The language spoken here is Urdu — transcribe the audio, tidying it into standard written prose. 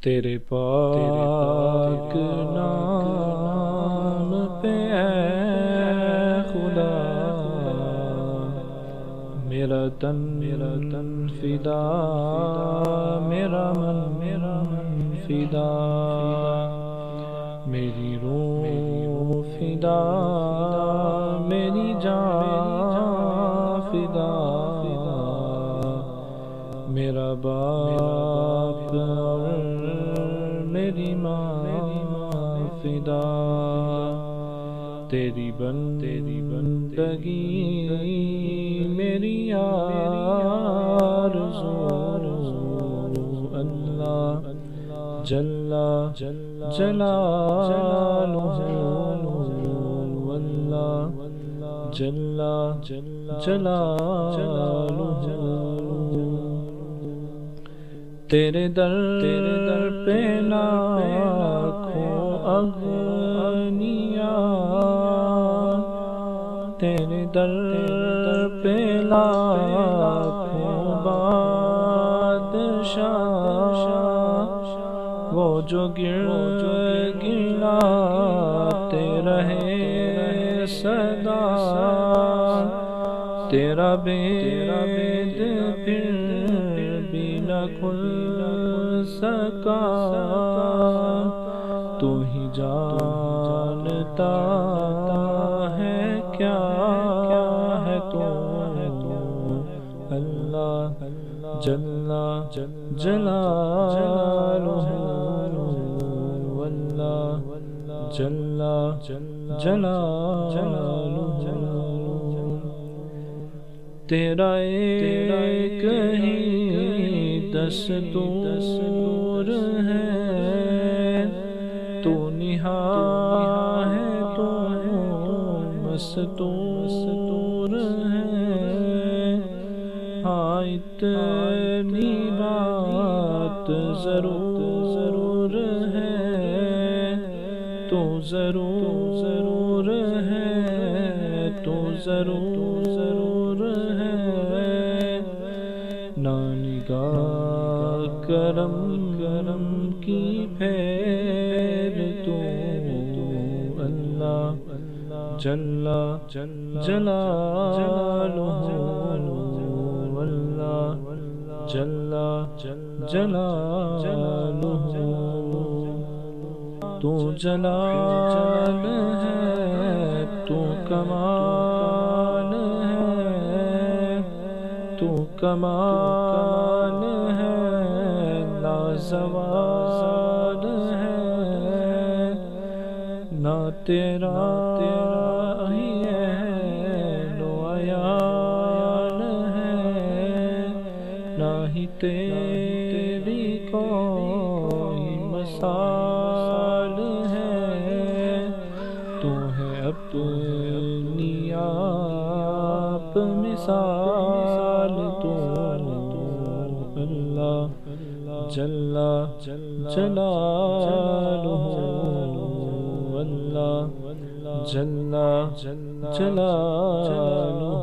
تیرے پاک نام پہ اے خدا میرا تن فدا، میرا من فدا، میری روح فدا، میری جان فدا، میرا باپ اور میری ماں فدا، تیری بندگی میری آرزو، اللہ جل جلالہ، اللہ جل جلالہ، تیرے در پہ لاکھوں اغنیا، تیرے در پہ لاکھوں بادشاہ، وہ جو گڑگڑاتے رہے صدا، تیرا بید پھر بھی نہ کھل سکا، تو ہی جانتا ہے کیا ہے تو، اللہ جل جلالہ، اللہ جل جلالہ، تیرا ایک ہی دستور ہے، تو نہا ہے تو مستور ہے، ہاں اتنی بات ضرور ہے، تو ضرور ہے، تو ضرور ہے، نا نگاہ کرم کی پھیر تو، اللہ جل جلالہ، اللہ جل جلالہ، تو جلال ہے، تو کمال ہے، تو کمال ہے، لازوال ہے، نہ تیرا ہی ہے نو عیال ہے، نہ ہی تیری کوئی مثال ہے، تو ہے اپنی آپ مثال تو، اللہ جل جلالہ، اللہ جل جلالہ۔